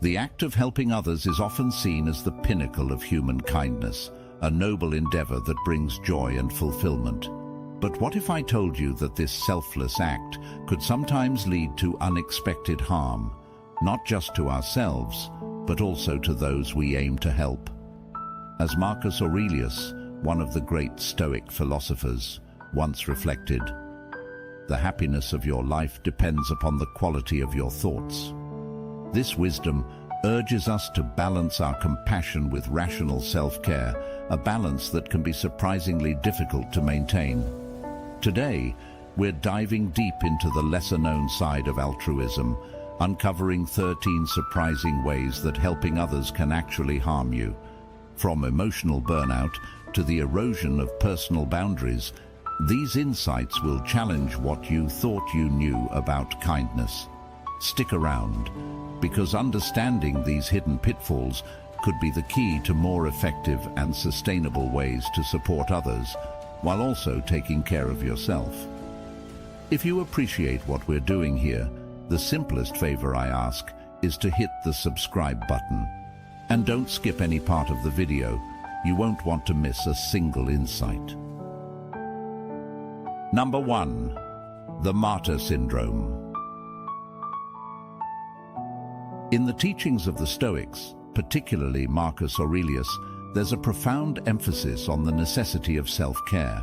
The act of helping others is often seen as the pinnacle of human kindness, a noble endeavor that brings joy and fulfillment. But what if I told you that this selfless act could sometimes lead to unexpected harm, not just to ourselves, but also to those we aim to help? As Marcus Aurelius, one of the great Stoic philosophers, once reflected, "The happiness of your life depends upon the quality of your thoughts." This wisdom urges us to balance our compassion with rational self-care, a balance that can be surprisingly difficult to maintain. Today, we're diving deep into the lesser-known side of altruism, uncovering 13 surprising ways that helping others can actually harm you. From emotional burnout to the erosion of personal boundaries, these insights will challenge what you thought you knew about kindness. Stick around, because understanding these hidden pitfalls could be the key to more effective and sustainable ways to support others, while also taking care of yourself. If you appreciate what we're doing here, the simplest favor I ask is to hit the subscribe button. And don't skip any part of the video. You won't want to miss a single insight. Number 1. The Martyr Syndrome. In the teachings of the Stoics, particularly Marcus Aurelius, there's a profound emphasis on the necessity of self-care.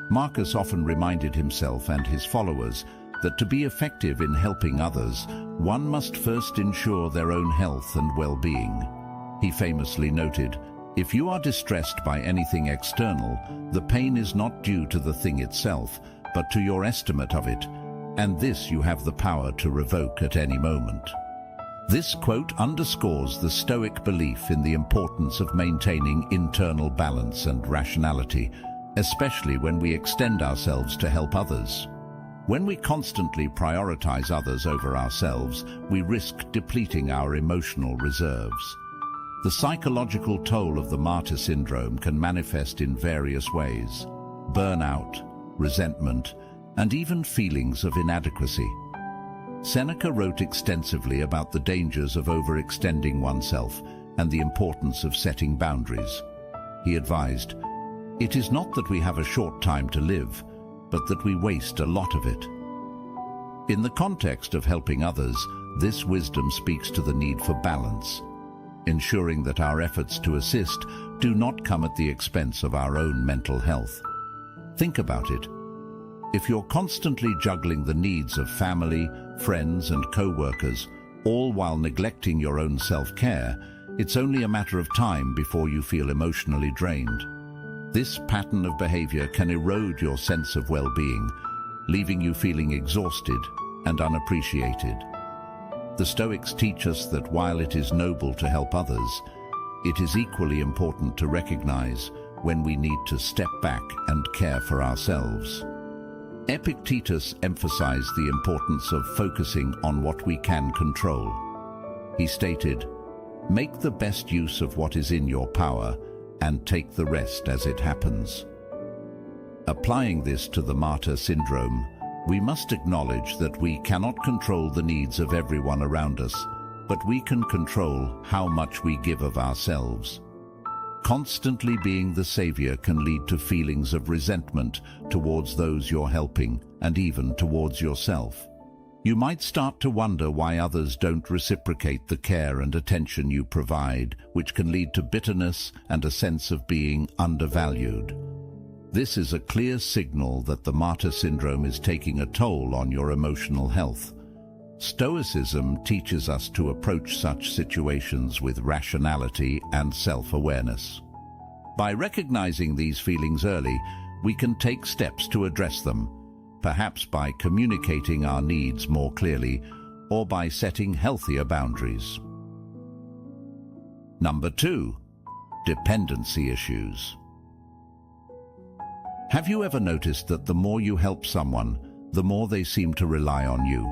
Marcus often reminded himself and his followers that to be effective in helping others, one must first ensure their own health and well-being. He famously noted, "If you are distressed by anything external, the pain is not due to the thing itself, but to your estimate of it, and this you have the power to revoke at any moment." This quote underscores the Stoic belief in the importance of maintaining internal balance and rationality, especially when we extend ourselves to help others. When we constantly prioritize others over ourselves, we risk depleting our emotional reserves. The psychological toll of the Martyr Syndrome can manifest in various ways: burnout, resentment, and even feelings of inadequacy. Seneca wrote extensively about the dangers of overextending oneself and the importance of setting boundaries. He advised, "It is not that we have a short time to live, but that we waste a lot of it." In the context of helping others, this wisdom speaks to the need for balance, ensuring that our efforts to assist do not come at the expense of our own mental health. Think about it. If you're constantly juggling the needs of family, friends, and co-workers, all while neglecting your own self-care, it's only a matter of time before you feel emotionally drained. This pattern of behavior can erode your sense of well-being, leaving you feeling exhausted and unappreciated. The Stoics teach us that while it is noble to help others, it is equally important to recognize when we need to step back and care for ourselves. Epictetus emphasized the importance of focusing on what we can control. He stated, "Make the best use of what is in your power and take the rest as it happens." Applying this to the Martyr Syndrome, we must acknowledge that we cannot control the needs of everyone around us, but we can control how much we give of ourselves. Constantly being the savior can lead to feelings of resentment towards those you're helping, and even towards yourself. You might start to wonder why others don't reciprocate the care and attention you provide, which can lead to bitterness and a sense of being undervalued. This is a clear signal that the Martyr Syndrome is taking a toll on your emotional health. Stoicism teaches us to approach such situations with rationality and self-awareness. By recognizing these feelings early, we can take steps to address them, perhaps by communicating our needs more clearly or by setting healthier boundaries. Number 2. Dependency issues. Have you ever noticed that the more you help someone, the more they seem to rely on you?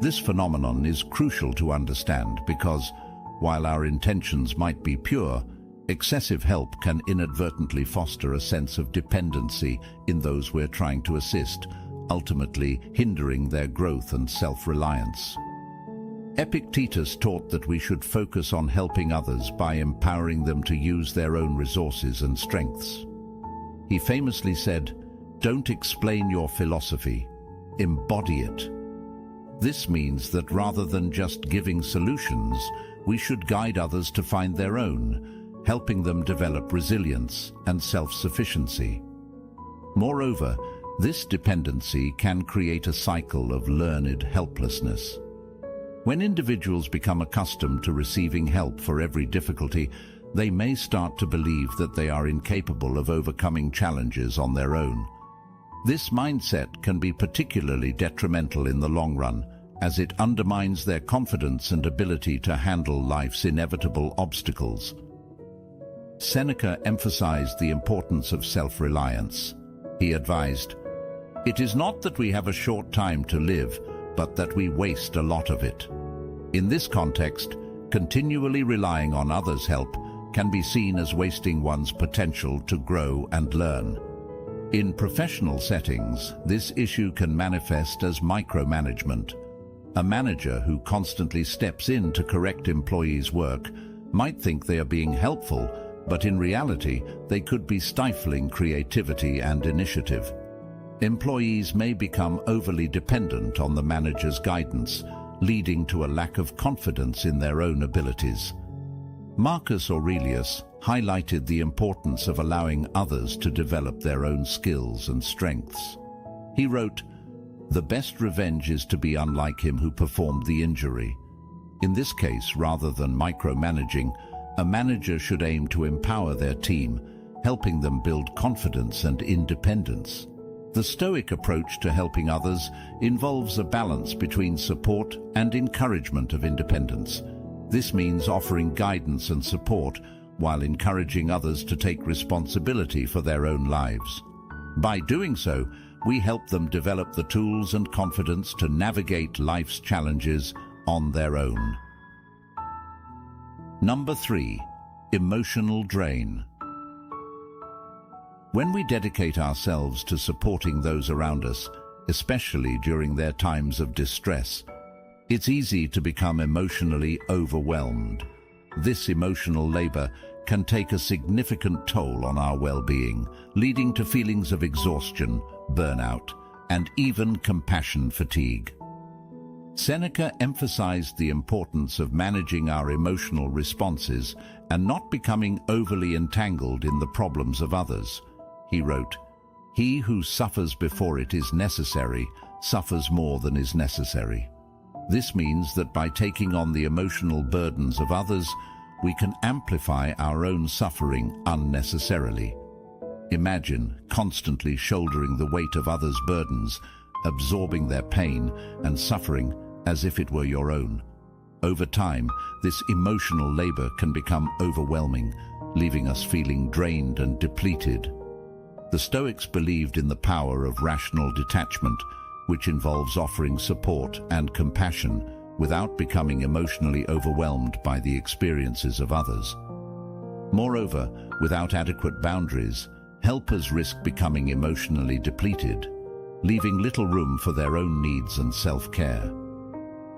This phenomenon is crucial to understand because, while our intentions might be pure, excessive help can inadvertently foster a sense of dependency in those we're trying to assist, ultimately hindering their growth and self-reliance. Epictetus taught that we should focus on helping others by empowering them to use their own resources and strengths. He famously said, "Don't explain your philosophy, embody it." This means that rather than just giving solutions, we should guide others to find their own, helping them develop resilience and self-sufficiency. Moreover, this dependency can create a cycle of learned helplessness. When individuals become accustomed to receiving help for every difficulty, they may start to believe that they are incapable of overcoming challenges on their own. This mindset can be particularly detrimental in the long run, as it undermines their confidence and ability to handle life's inevitable obstacles. Seneca emphasized the importance of self-reliance. He advised, "It is not that we have a short time to live, but that we waste a lot of it." In this context, continually relying on others' help can be seen as wasting one's potential to grow and learn. In professional settings, this issue can manifest as micromanagement. A manager who constantly steps in to correct employees' work might think they are being helpful, but in reality, they could be stifling creativity and initiative. Employees may become overly dependent on the manager's guidance, leading to a lack of confidence in their own abilities. Marcus Aurelius highlighted the importance of allowing others to develop their own skills and strengths. He wrote, "The best revenge is to be unlike him who performed the injury." In this case, rather than micromanaging, a manager should aim to empower their team, helping them build confidence and independence. The Stoic approach to helping others involves a balance between support and encouragement of independence. This means offering guidance and support while encouraging others to take responsibility for their own lives. By doing so, we help them develop the tools and confidence to navigate life's challenges on their own. Number 3. Emotional drain. When we dedicate ourselves to supporting those around us, especially during their times of distress, it's easy to become emotionally overwhelmed. This emotional labor can take a significant toll on our well-being, leading to feelings of exhaustion, burnout, and even compassion fatigue. Seneca emphasized the importance of managing our emotional responses and not becoming overly entangled in the problems of others. He wrote, "He who suffers before it is necessary suffers more than is necessary." This means that by taking on the emotional burdens of others, we can amplify our own suffering unnecessarily. Imagine constantly shouldering the weight of others' burdens, absorbing their pain and suffering as if it were your own. Over time, this emotional labor can become overwhelming, leaving us feeling drained and depleted. The Stoics believed in the power of rational detachment, which involves offering support and compassion without becoming emotionally overwhelmed by the experiences of others. Moreover, without adequate boundaries, helpers risk becoming emotionally depleted, leaving little room for their own needs and self-care.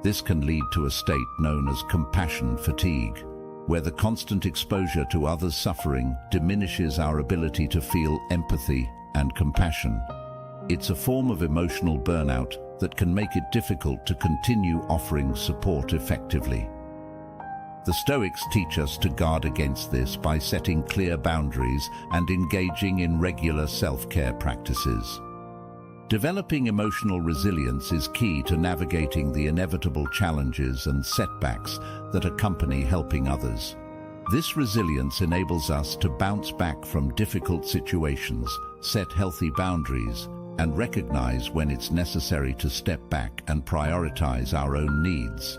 This can lead to a state known as compassion fatigue, where the constant exposure to others' suffering diminishes our ability to feel empathy and compassion. It's a form of emotional burnout that can make it difficult to continue offering support effectively. The Stoics teach us to guard against this by setting clear boundaries and engaging in regular self-care practices. Developing emotional resilience is key to navigating the inevitable challenges and setbacks that accompany helping others. This resilience enables us to bounce back from difficult situations, set healthy boundaries, and recognize when it's necessary to step back and prioritize our own needs.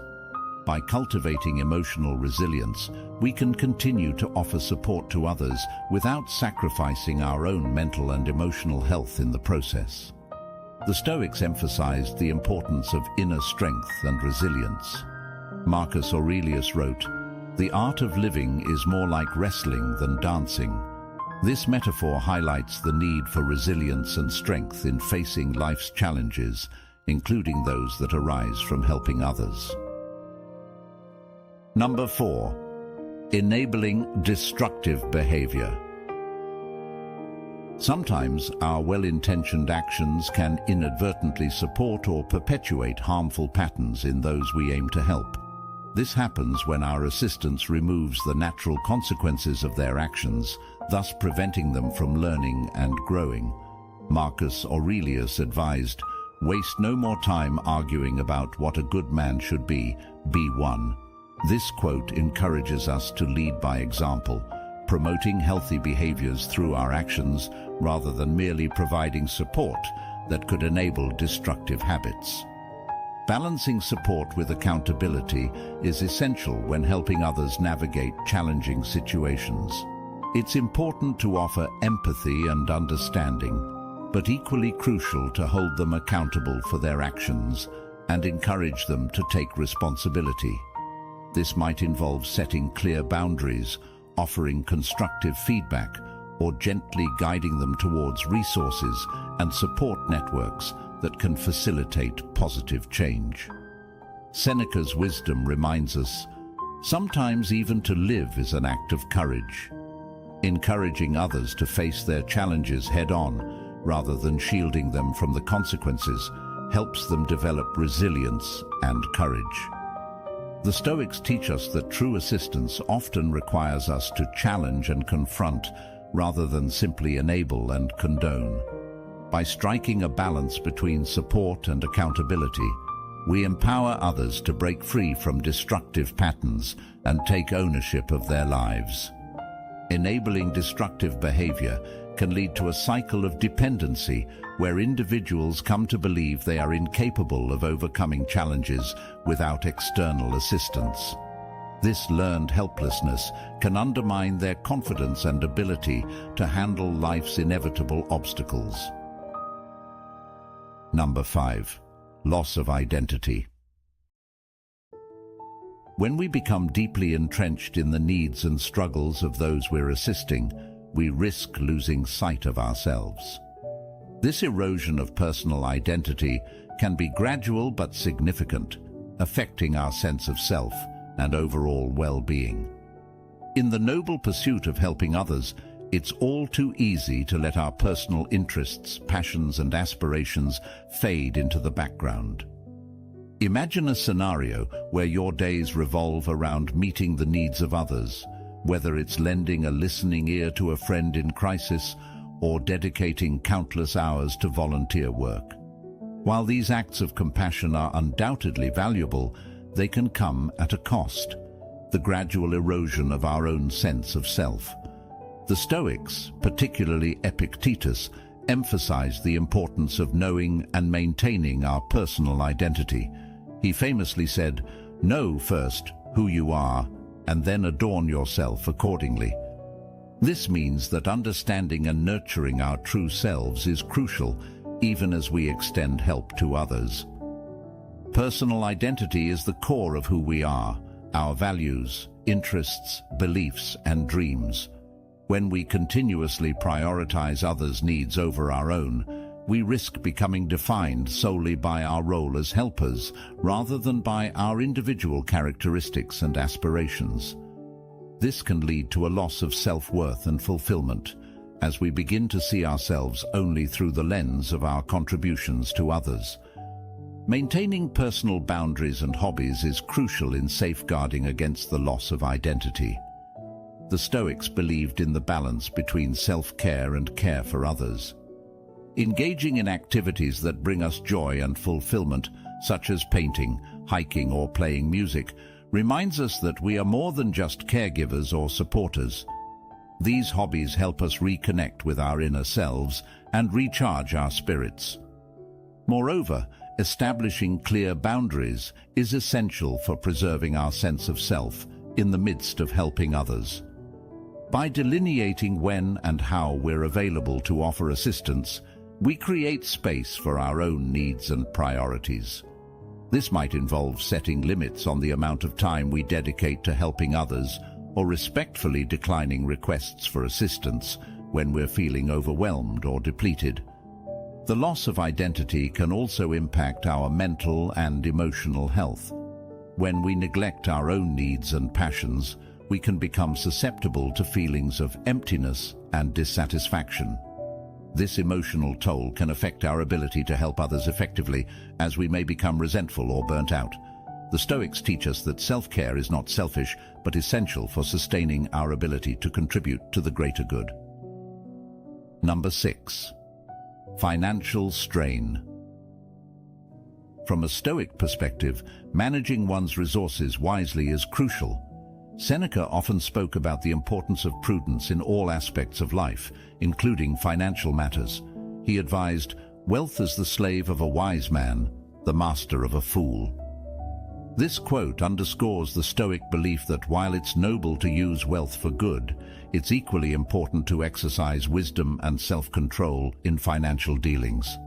By cultivating emotional resilience, we can continue to offer support to others without sacrificing our own mental and emotional health in the process. The Stoics emphasized the importance of inner strength and resilience. Marcus Aurelius wrote, "The art of living is more like wrestling than dancing." This metaphor highlights the need for resilience and strength in facing life's challenges, including those that arise from helping others. Number 4. Enabling destructive behavior. Sometimes our well-intentioned actions can inadvertently support or perpetuate harmful patterns in those we aim to help. This happens when our assistance removes the natural consequences of their actions, thus preventing them from learning and growing. Marcus Aurelius advised, "Waste no more time arguing about what a good man should be one." This quote encourages us to lead by example, promoting healthy behaviors through our actions rather than merely providing support that could enable destructive habits. Balancing support with accountability is essential when helping others navigate challenging situations. It's important to offer empathy and understanding, but equally crucial to hold them accountable for their actions and encourage them to take responsibility. This might involve setting clear boundaries, offering constructive feedback, or gently guiding them towards resources and support networks that can facilitate positive change. Seneca's wisdom reminds us, sometimes even to live is an act of courage. Encouraging others to face their challenges head-on, rather than shielding them from the consequences, helps them develop resilience and courage. The Stoics teach us that true assistance often requires us to challenge and confront, rather than simply enable and condone. By striking a balance between support and accountability, we empower others to break free from destructive patterns and take ownership of their lives. Enabling destructive behavior can lead to a cycle of dependency where individuals come to believe they are incapable of overcoming challenges without external assistance. This learned helplessness can undermine their confidence and ability to handle life's inevitable obstacles. Number 5. Loss of identity. When we become deeply entrenched in the needs and struggles of those we're assisting, we risk losing sight of ourselves. This erosion of personal identity can be gradual but significant, affecting our sense of self and overall well-being. In the noble pursuit of helping others, it's all too easy to let our personal interests, passions, and aspirations fade into the background. Imagine a scenario where your days revolve around meeting the needs of others, whether it's lending a listening ear to a friend in crisis or dedicating countless hours to volunteer work. While these acts of compassion are undoubtedly valuable, they can come at a cost: the gradual erosion of our own sense of self. The Stoics, particularly Epictetus, emphasized the importance of knowing and maintaining our personal identity. He famously said, "Know first who you are, and then adorn yourself accordingly." This means that understanding and nurturing our true selves is crucial, even as we extend help to others. Personal identity is the core of who we are, our values, interests, beliefs, and dreams. When we continuously prioritize others' needs over our own, we risk becoming defined solely by our role as helpers, rather than by our individual characteristics and aspirations. This can lead to a loss of self-worth and fulfillment, as we begin to see ourselves only through the lens of our contributions to others. Maintaining personal boundaries and hobbies is crucial in safeguarding against the loss of identity. The Stoics believed in the balance between self-care and care for others. Engaging in activities that bring us joy and fulfillment, such as painting, hiking, or playing music, reminds us that we are more than just caregivers or supporters. These hobbies help us reconnect with our inner selves and recharge our spirits. Moreover, establishing clear boundaries is essential for preserving our sense of self in the midst of helping others. By delineating when and how we're available to offer assistance, we create space for our own needs and priorities. This might involve setting limits on the amount of time we dedicate to helping others, or respectfully declining requests for assistance when we're feeling overwhelmed or depleted. The loss of identity can also impact our mental and emotional health. When we neglect our own needs and passions, we can become susceptible to feelings of emptiness and dissatisfaction. This emotional toll can affect our ability to help others effectively, as we may become resentful or burnt out. The Stoics teach us that self-care is not selfish, but essential for sustaining our ability to contribute to the greater good. Number 6. Financial strain. From a Stoic perspective, managing one's resources wisely is crucial. Seneca often spoke about the importance of prudence in all aspects of life, including financial matters. He advised, "Wealth is the slave of a wise man, the master of a fool." This quote underscores the Stoic belief that while it's noble to use wealth for good, it's equally important to exercise wisdom and self-control in financial dealings.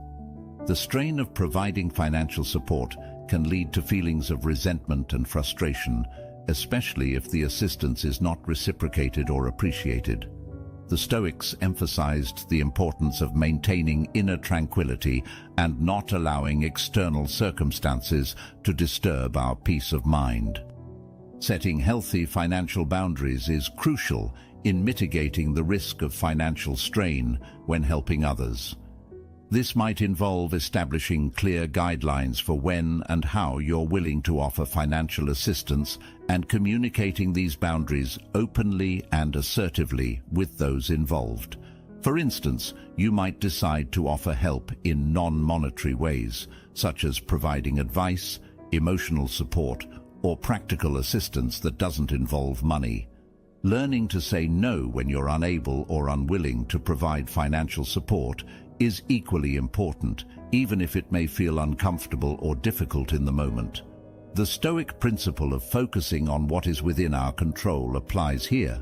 The strain of providing financial support can lead to feelings of resentment and frustration, especially if the assistance is not reciprocated or appreciated. The Stoics emphasized the importance of maintaining inner tranquility and not allowing external circumstances to disturb our peace of mind. Setting healthy financial boundaries is crucial in mitigating the risk of financial strain when helping others. This might involve establishing clear guidelines for when and how you're willing to offer financial assistance and communicating these boundaries openly and assertively with those involved. For instance, you might decide to offer help in non-monetary ways, such as providing advice, emotional support, or practical assistance that doesn't involve money. Learning to say no when you're unable or unwilling to provide financial support is equally important, even if it may feel uncomfortable or difficult in the moment. The Stoic principle of focusing on what is within our control applies here.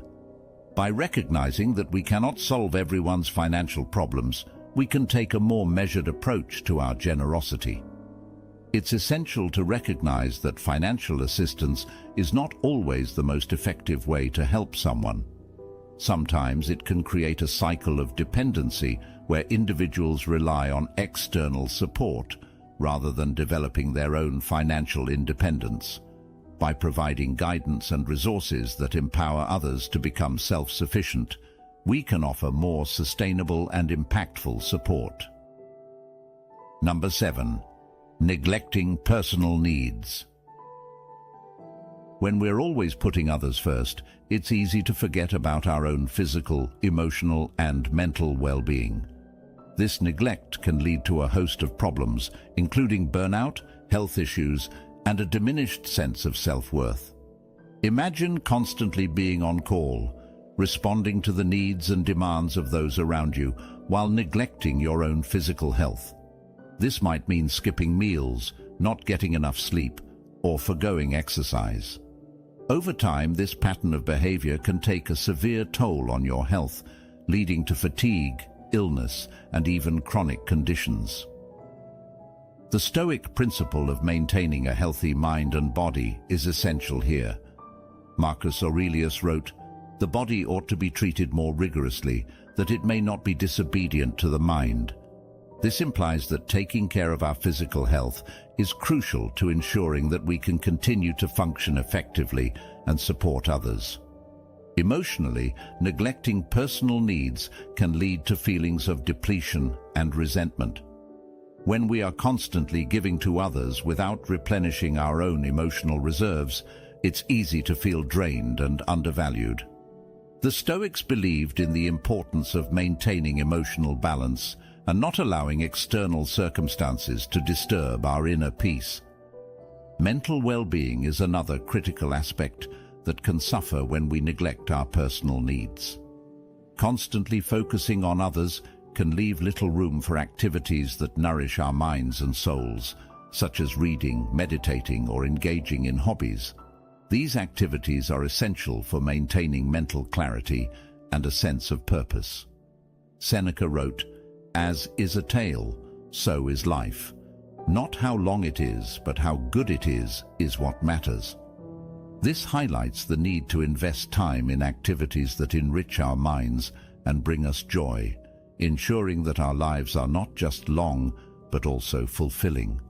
By recognizing that we cannot solve everyone's financial problems, we can take a more measured approach to our generosity. It's essential to recognize that financial assistance is not always the most effective way to help someone. Sometimes it can create a cycle of dependency where individuals rely on external support rather than developing their own financial independence. By providing guidance and resources that empower others to become self-sufficient, we can offer more sustainable and impactful support. Number 7. Neglecting personal needs. When we're always putting others first, it's easy to forget about our own physical, emotional, and mental well-being. This neglect can lead to a host of problems, including burnout, health issues, and a diminished sense of self-worth. Imagine constantly being on call, responding to the needs and demands of those around you, while neglecting your own physical health. This might mean skipping meals, not getting enough sleep, or forgoing exercise. Over time, this pattern of behavior can take a severe toll on your health, leading to fatigue, illness, and even chronic conditions. The Stoic principle of maintaining a healthy mind and body is essential here. Marcus Aurelius wrote, "The body ought to be treated more rigorously, that it may not be disobedient to the mind." This implies that taking care of our physical health is crucial to ensuring that we can continue to function effectively and support others. Emotionally, neglecting personal needs can lead to feelings of depletion and resentment. When we are constantly giving to others without replenishing our own emotional reserves, it's easy to feel drained and undervalued. The Stoics believed in the importance of maintaining emotional balance and not allowing external circumstances to disturb our inner peace. Mental well-being is another critical aspect that can suffer when we neglect our personal needs. Constantly focusing on others can leave little room for activities that nourish our minds and souls, such as reading, meditating, or engaging in hobbies. These activities are essential for maintaining mental clarity and a sense of purpose. Seneca wrote, "As is a tale, so is life. Not how long it is, but how good it is what matters." This highlights the need to invest time in activities that enrich our minds and bring us joy, ensuring that our lives are not just long, but also fulfilling.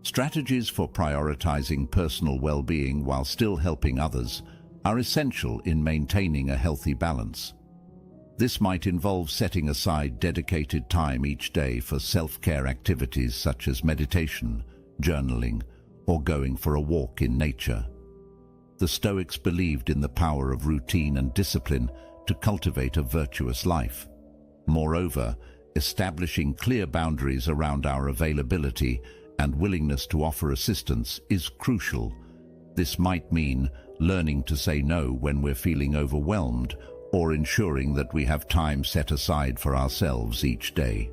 Strategies for prioritizing personal well-being while still helping others are essential in maintaining a healthy balance. This might involve setting aside dedicated time each day for self-care activities such as meditation, journaling, or going for a walk in nature. The Stoics believed in the power of routine and discipline to cultivate a virtuous life. Moreover, establishing clear boundaries around our availability and willingness to offer assistance is crucial. This might mean learning to say no when we're feeling overwhelmed, or ensuring that we have time set aside for ourselves each day.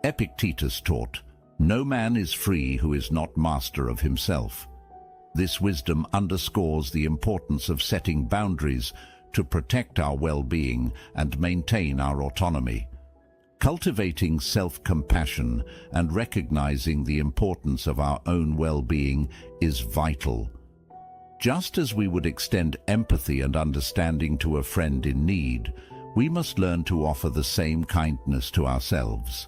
Epictetus taught, "No man is free who is not master of himself." This wisdom underscores the importance of setting boundaries to protect our well-being and maintain our autonomy. Cultivating self-compassion and recognizing the importance of our own well-being is vital. Just as we would extend empathy and understanding to a friend in need, we must learn to offer the same kindness to ourselves.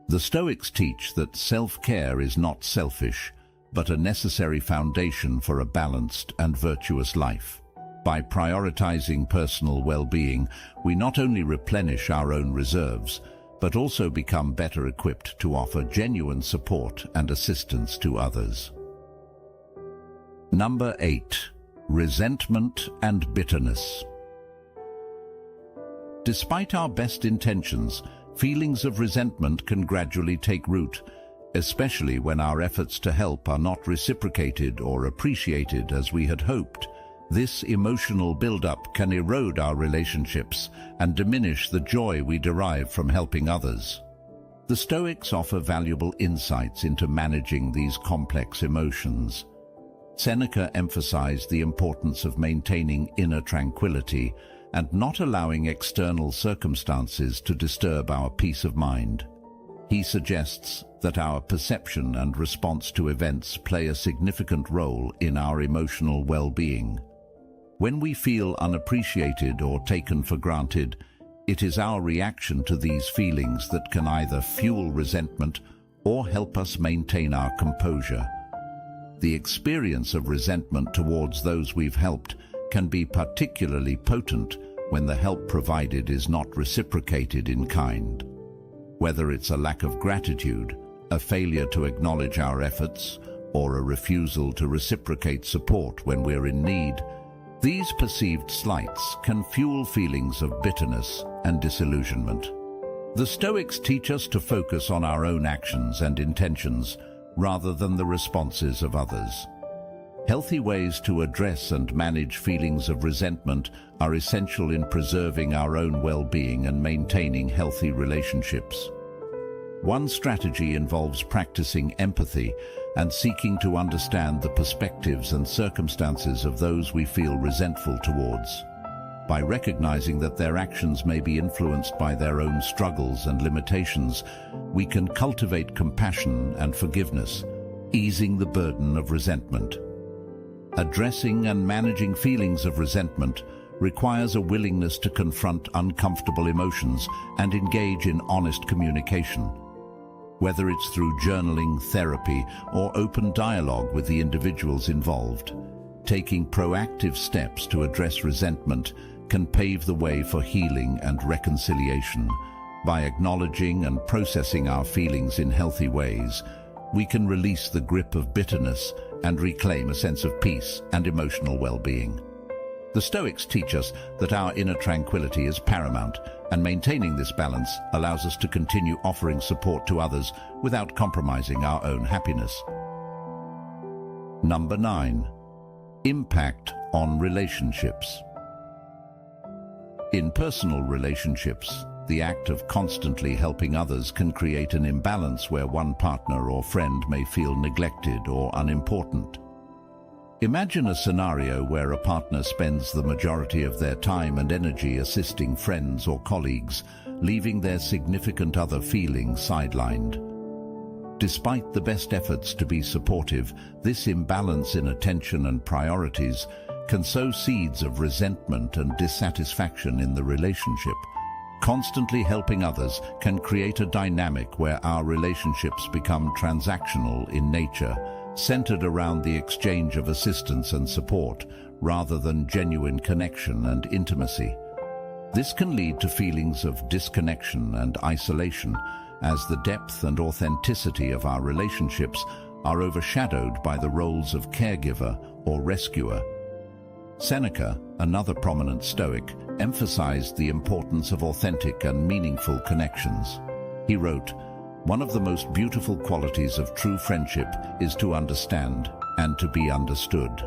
The Stoics teach that self-care is not selfish, but a necessary foundation for a balanced and virtuous life. By prioritizing personal well-being, we not only replenish our own reserves, but also become better equipped to offer genuine support and assistance to others. Number 8. Resentment and bitterness. Despite our best intentions, feelings of resentment can gradually take root, especially when our efforts to help are not reciprocated or appreciated as we had hoped. This emotional buildup can erode our relationships and diminish the joy we derive from helping others. The Stoics offer valuable insights into managing these complex emotions. Seneca emphasized the importance of maintaining inner tranquility and not allowing external circumstances to disturb our peace of mind. He suggests that our perception and response to events play a significant role in our emotional well-being. When we feel unappreciated or taken for granted, it is our reaction to these feelings that can either fuel resentment or help us maintain our composure. The experience of resentment towards those we've helped can be particularly potent when the help provided is not reciprocated in kind. Whether it's a lack of gratitude, a failure to acknowledge our efforts, or a refusal to reciprocate support when we're in need, these perceived slights can fuel feelings of bitterness and disillusionment. The Stoics teach us to focus on our own actions and intentions rather than the responses of others. Healthy ways to address and manage feelings of resentment are essential in preserving our own well-being and maintaining healthy relationships. One strategy involves practicing empathy and seeking to understand the perspectives and circumstances of those we feel resentful towards. By recognizing that their actions may be influenced by their own struggles and limitations, we can cultivate compassion and forgiveness, easing the burden of resentment. Addressing and managing feelings of resentment requires a willingness to confront uncomfortable emotions and engage in honest communication. Whether it's through journaling, therapy, or open dialogue with the individuals involved, taking proactive steps to address resentment can pave the way for healing and reconciliation. By acknowledging and processing our feelings in healthy ways, we can release the grip of bitterness and reclaim a sense of peace and emotional well-being. The Stoics teach us that our inner tranquility is paramount, and maintaining this balance allows us to continue offering support to others without compromising our own happiness. Number 9. Impact on relationships. In personal relationships, the act of constantly helping others can create an imbalance where one partner or friend may feel neglected or unimportant. Imagine a scenario where a partner spends the majority of their time and energy assisting friends or colleagues, leaving their significant other feeling sidelined. Despite the best efforts to be supportive, this imbalance in attention and priorities can sow seeds of resentment and dissatisfaction in the relationship. Constantly helping others can create a dynamic where our relationships become transactional in nature, centered around the exchange of assistance and support, rather than genuine connection and intimacy. This can lead to feelings of disconnection and isolation, as the depth and authenticity of our relationships are overshadowed by the roles of caregiver or rescuer. Seneca, another prominent Stoic, emphasized the importance of authentic and meaningful connections. He wrote, "One of the most beautiful qualities of true friendship is to understand and to be understood."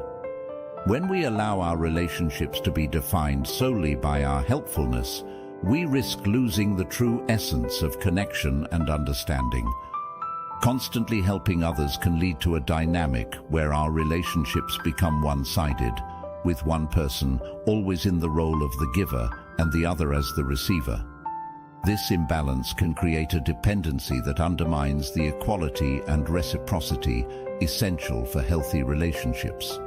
When we allow our relationships to be defined solely by our helpfulness, we risk losing the true essence of connection and understanding. Constantly helping others can lead to a dynamic where our relationships become one-sided, with one person always in the role of the giver and the other as the receiver. This imbalance can create a dependency that undermines the equality and reciprocity essential for healthy relationships.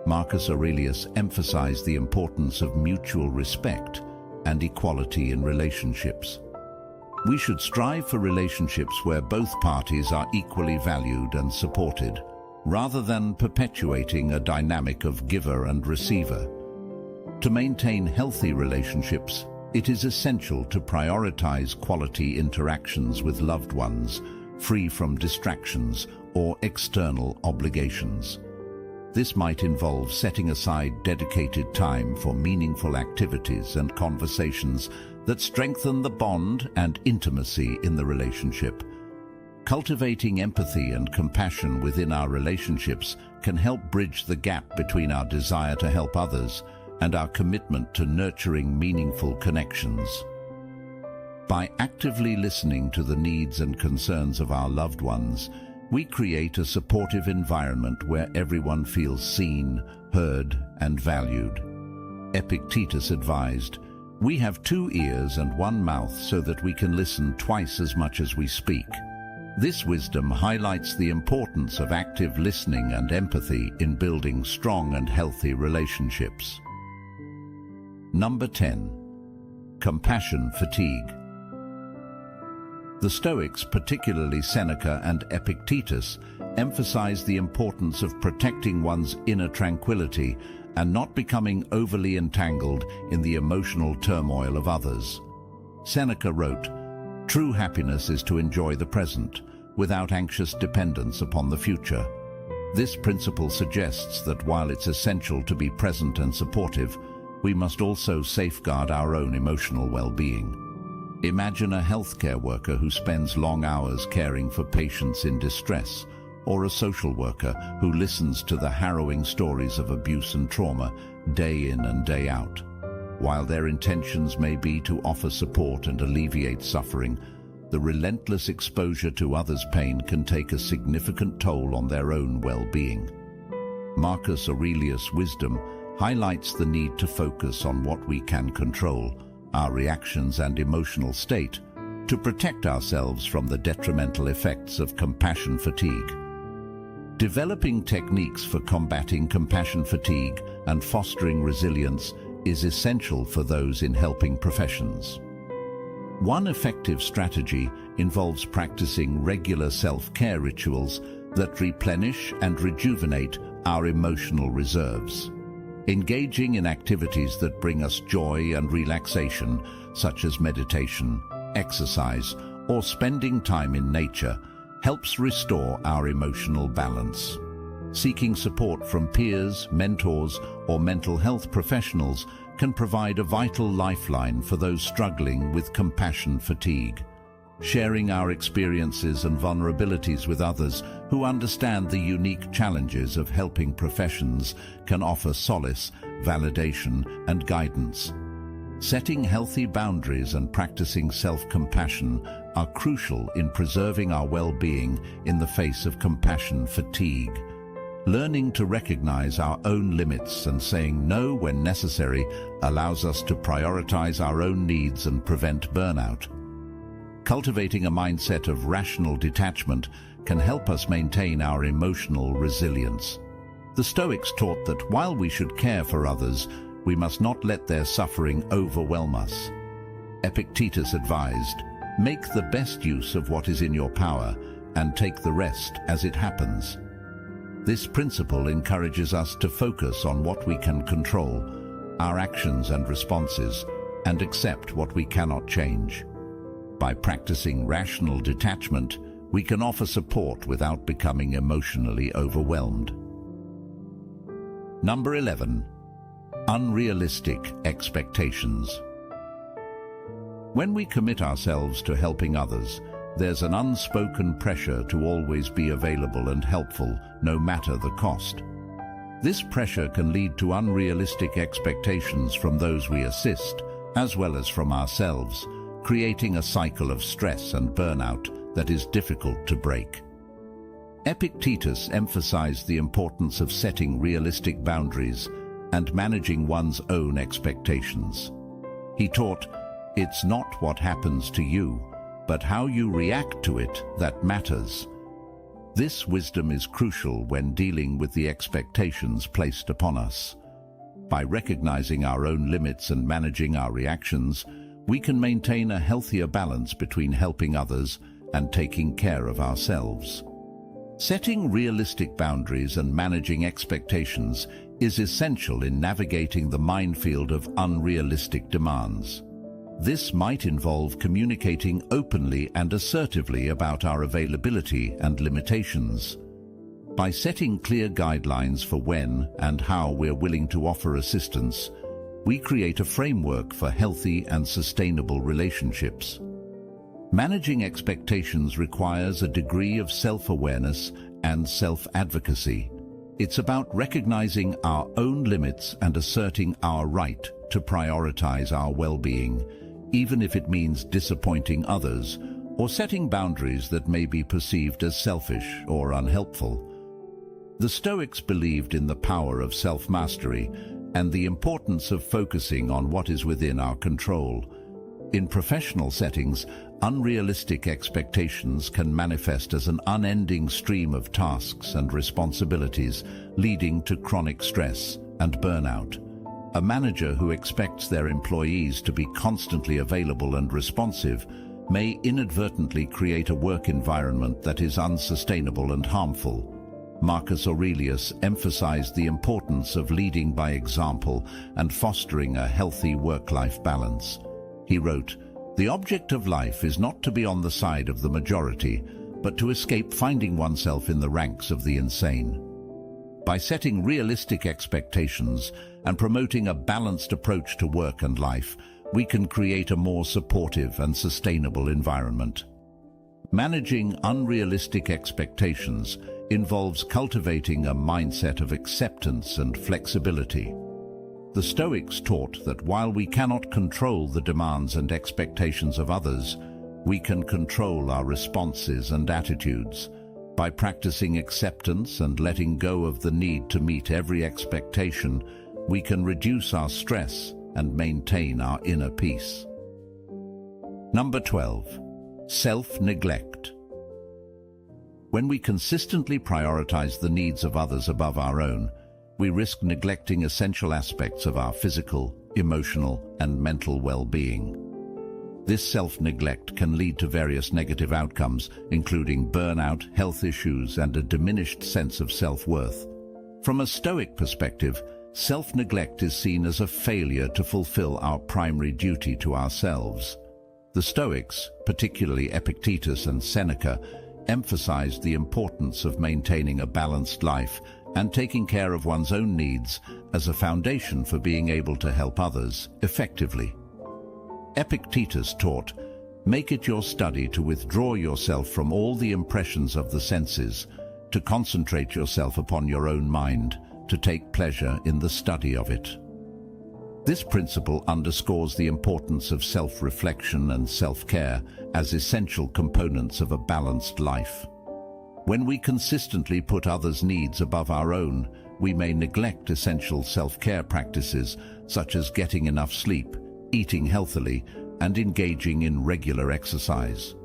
Marcus Aurelius emphasized the importance of mutual respect and equality in relationships. We should strive for relationships where both parties are equally valued and supported, rather than perpetuating a dynamic of giver and receiver. To maintain healthy relationships, it is essential to prioritize quality interactions with loved ones, free from distractions or external obligations. This might involve setting aside dedicated time for meaningful activities and conversations that strengthen the bond and intimacy in the relationship. Cultivating empathy and compassion within our relationships can help bridge the gap between our desire to help others and our commitment to nurturing meaningful connections. By actively listening to the needs and concerns of our loved ones, we create a supportive environment where everyone feels seen, heard, and valued. Epictetus advised, "We have 2 ears and 1 mouth so that we can listen twice as much as we speak." This wisdom highlights the importance of active listening and empathy in building strong and healthy relationships. Number 10. Compassion fatigue. The Stoics, particularly Seneca and Epictetus, emphasize the importance of protecting one's inner tranquility and not becoming overly entangled in the emotional turmoil of others. Seneca wrote, "True happiness is to enjoy the present, without anxious dependence upon the future." This principle suggests that while it's essential to be present and supportive, we must also safeguard our own emotional well-being. Imagine a healthcare worker who spends long hours caring for patients in distress, or a social worker who listens to the harrowing stories of abuse and trauma day in and day out. While their intentions may be to offer support and alleviate suffering, the relentless exposure to others' pain can take a significant toll on their own well-being. Marcus Aurelius' wisdom highlights the need to focus on what we can control, our reactions and emotional state, to protect ourselves from the detrimental effects of compassion fatigue. Developing techniques for combating compassion fatigue and fostering resilience is essential for those in helping professions. One effective strategy involves practicing regular self-care rituals that replenish and rejuvenate our emotional reserves. Engaging in activities that bring us joy and relaxation, such as meditation, exercise, or spending time in nature, helps restore our emotional balance. Seeking support from peers, mentors, or mental health professionals can provide a vital lifeline for those struggling with compassion fatigue. Sharing our experiences and vulnerabilities with others who understand the unique challenges of helping professions can offer solace, validation, and guidance. Setting healthy boundaries and practicing self-compassion are crucial in preserving our well-being in the face of compassion fatigue. Learning to recognize our own limits and saying no when necessary allows us to prioritize our own needs and prevent burnout. Cultivating a mindset of rational detachment can help us maintain our emotional resilience. The Stoics taught that while we should care for others, we must not let their suffering overwhelm us. Epictetus advised, "Make the best use of what is in your power and take the rest as it happens." This principle encourages us to focus on what we can control, our actions and responses, and accept what we cannot change. By practicing rational detachment, we can offer support without becoming emotionally overwhelmed. Number 11. Unrealistic expectations. When we commit ourselves to helping others, there's an unspoken pressure to always be available and helpful, no matter the cost. This pressure can lead to unrealistic expectations from those we assist, as well as from ourselves, creating a cycle of stress and burnout that is difficult to break. Epictetus emphasized the importance of setting realistic boundaries and managing one's own expectations. He taught, "It's not what happens to you, but how you react to it that matters." This wisdom is crucial when dealing with the expectations placed upon us. By recognizing our own limits and managing our reactions, we can maintain a healthier balance between helping others and taking care of ourselves. Setting realistic boundaries and managing expectations is essential in navigating the minefield of unrealistic demands. This might involve communicating openly and assertively about our availability and limitations. By setting clear guidelines for when and how we're willing to offer assistance, we create a framework for healthy and sustainable relationships. Managing expectations requires a degree of self-awareness and self-advocacy. It's about recognizing our own limits and asserting our right to prioritize our well-being, even if it means disappointing others or setting boundaries that may be perceived as selfish or unhelpful. The Stoics believed in the power of self-mastery and the importance of focusing on what is within our control. In professional settings, unrealistic expectations can manifest as an unending stream of tasks and responsibilities, leading to chronic stress and burnout. A manager who expects their employees to be constantly available and responsive may inadvertently create a work environment that is unsustainable and harmful. Marcus Aurelius emphasized the importance of leading by example and fostering a healthy work-life balance. He wrote, "The object of life is not to be on the side of the majority, but to escape finding oneself in the ranks of the insane." By setting realistic expectations and promoting a balanced approach to work and life, we can create a more supportive and sustainable environment. Managing unrealistic expectations involves cultivating a mindset of acceptance and flexibility. The Stoics taught that while we cannot control the demands and expectations of others, we can control our responses and attitudes. By practicing acceptance and letting go of the need to meet every expectation, we can reduce our stress and maintain our inner peace. Number 12. Self-neglect. When we consistently prioritize the needs of others above our own, we risk neglecting essential aspects of our physical, emotional, and mental well-being. This self-neglect can lead to various negative outcomes, including burnout, health issues, and a diminished sense of self-worth. From a Stoic perspective, self-neglect is seen as a failure to fulfill our primary duty to ourselves. The Stoics, particularly Epictetus and Seneca, emphasized the importance of maintaining a balanced life and taking care of one's own needs as a foundation for being able to help others effectively. Epictetus taught, "Make it your study to withdraw yourself from all the impressions of the senses, to concentrate yourself upon your own mind, to take pleasure in the study of it." This principle underscores the importance of self-reflection and self-care as essential components of a balanced life. When we consistently put others' needs above our own, we may neglect essential self-care practices such as getting enough sleep, eating healthily, and engaging in regular exercise.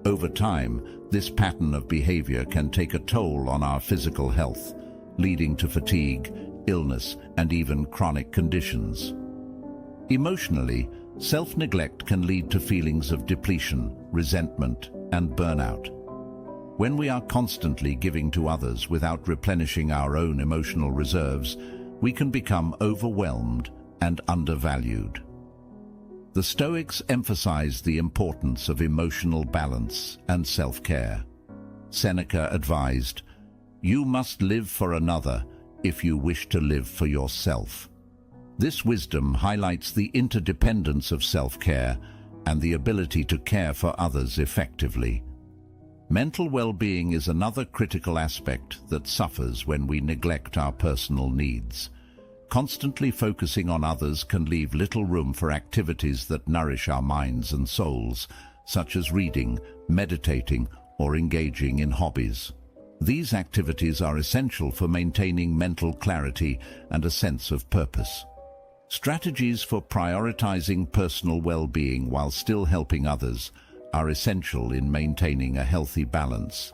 Over time, this pattern of behavior can take a toll on our physical health, leading to fatigue, illness, and even chronic conditions. Emotionally, self-neglect can lead to feelings of depletion, resentment, and burnout. When we are constantly giving to others without replenishing our own emotional reserves, we can become overwhelmed and undervalued. The Stoics emphasize the importance of emotional balance and self-care. Seneca advised, "You must live for another if you wish to live for yourself." This wisdom highlights the interdependence of self-care and the ability to care for others effectively. Mental well-being is another critical aspect that suffers when we neglect our personal needs. Constantly focusing on others can leave little room for activities that nourish our minds and souls, such as reading, meditating, or engaging in hobbies. These activities are essential for maintaining mental clarity and a sense of purpose. Strategies for prioritizing personal well-being while still helping others are essential in maintaining a healthy balance.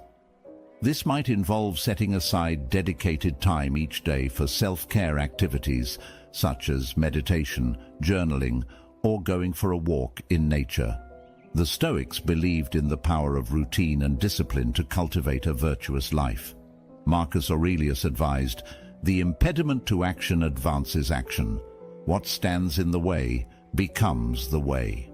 This might involve setting aside dedicated time each day for self-care activities such as meditation, journaling, or going for a walk in nature. The Stoics believed in the power of routine and discipline to cultivate a virtuous life. Marcus Aurelius advised, "The impediment to action advances action. What stands in the way becomes the way."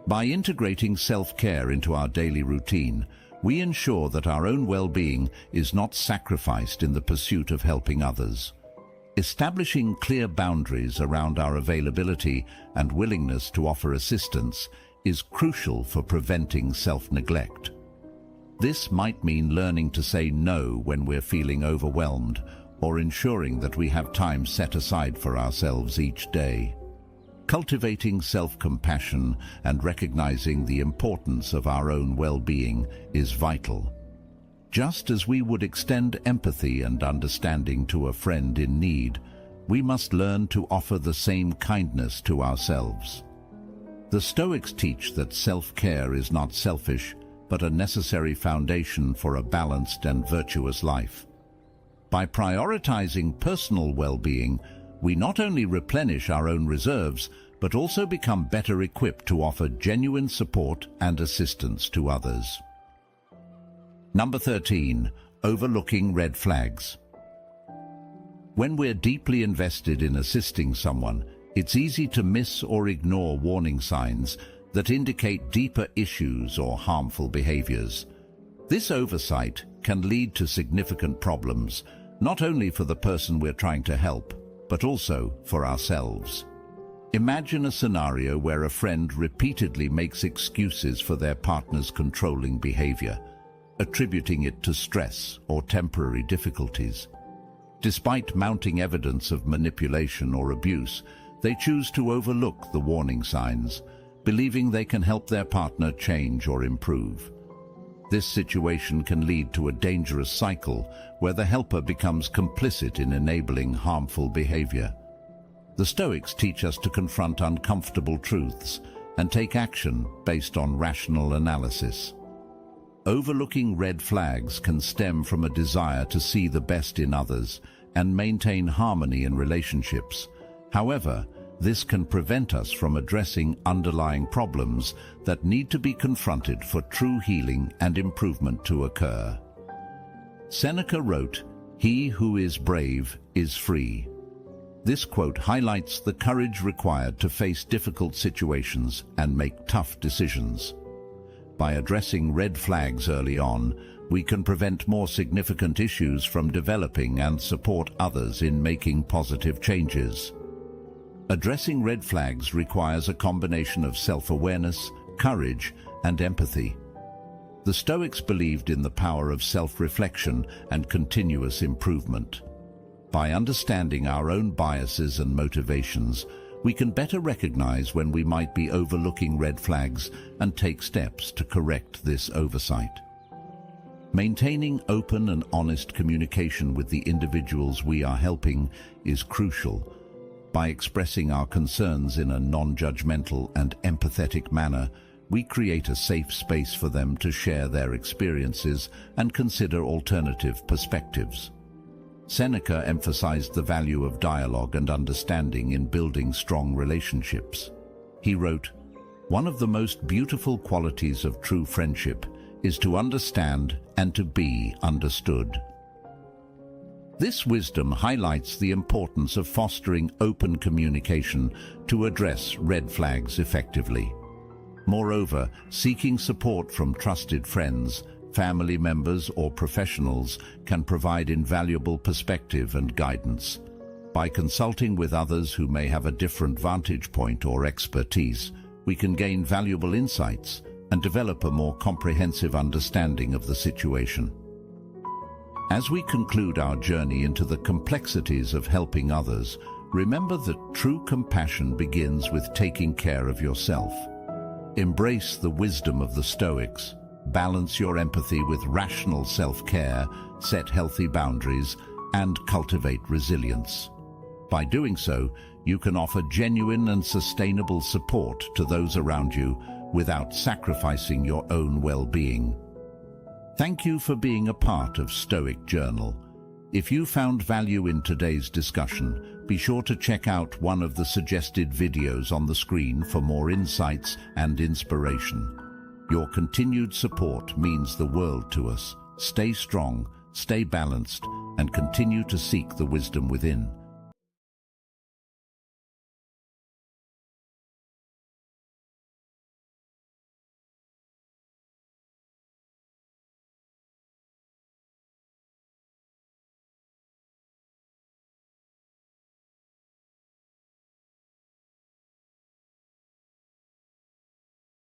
By integrating self-care into our daily routine, we ensure that our own well-being is not sacrificed in the pursuit of helping others. Establishing clear boundaries around our availability and willingness to offer assistance is crucial for preventing self-neglect. This might mean learning to say no when we're feeling overwhelmed, or ensuring that we have time set aside for ourselves each day. Cultivating self-compassion and recognizing the importance of our own well-being is vital. Just as we would extend empathy and understanding to a friend in need, we must learn to offer the same kindness to ourselves. The Stoics teach that self-care is not selfish, but a necessary foundation for a balanced and virtuous life. By prioritizing personal well-being, we not only replenish our own reserves, but also become better equipped to offer genuine support and assistance to others. Number 13. Overlooking red flags. When we're deeply invested in assisting someone, it's easy to miss or ignore warning signs that indicate deeper issues or harmful behaviors. This oversight can lead to significant problems, not only for the person we're trying to help, but also for ourselves. Imagine a scenario where a friend repeatedly makes excuses for their partner's controlling behavior, attributing it to stress or temporary difficulties. Despite mounting evidence of manipulation or abuse, they choose to overlook the warning signs, believing they can help their partner change or improve. This situation can lead to a dangerous cycle where the helper becomes complicit in enabling harmful behavior. The Stoics teach us to confront uncomfortable truths and take action based on rational analysis. Overlooking red flags can stem from a desire to see the best in others and maintain harmony in relationships. However, this can prevent us from addressing underlying problems that need to be confronted for true healing and improvement to occur. Seneca wrote, "He who is brave is free." This quote highlights the courage required to face difficult situations and make tough decisions. By addressing red flags early on, we can prevent more significant issues from developing and support others in making positive changes. Addressing red flags requires a combination of self-awareness, courage, and empathy. The Stoics believed in the power of self-reflection and continuous improvement. By understanding our own biases and motivations, we can better recognize when we might be overlooking red flags and take steps to correct this oversight. Maintaining open and honest communication with the individuals we are helping is crucial. By expressing our concerns in a non-judgmental and empathetic manner, we create a safe space for them to share their experiences and consider alternative perspectives. Seneca emphasized the value of dialogue and understanding in building strong relationships. He wrote, "One of the most beautiful qualities of true friendship is to understand and to be understood." This wisdom highlights the importance of fostering open communication to address red flags effectively. Moreover, seeking support from trusted friends, family members, or professionals can provide invaluable perspective and guidance. By consulting with others who may have a different vantage point or expertise, we can gain valuable insights and develop a more comprehensive understanding of the situation. As we conclude our journey into the complexities of helping others, remember that true compassion begins with taking care of yourself. Embrace the wisdom of the Stoics, balance your empathy with rational self-care, set healthy boundaries, and cultivate resilience. By doing so, you can offer genuine and sustainable support to those around you without sacrificing your own well-being. Thank you for being a part of Stoic Journal. If you found value in today's discussion, be sure to check out one of the suggested videos on the screen for more insights and inspiration. Your continued support means the world to us. Stay strong, stay balanced, and continue to seek the wisdom within.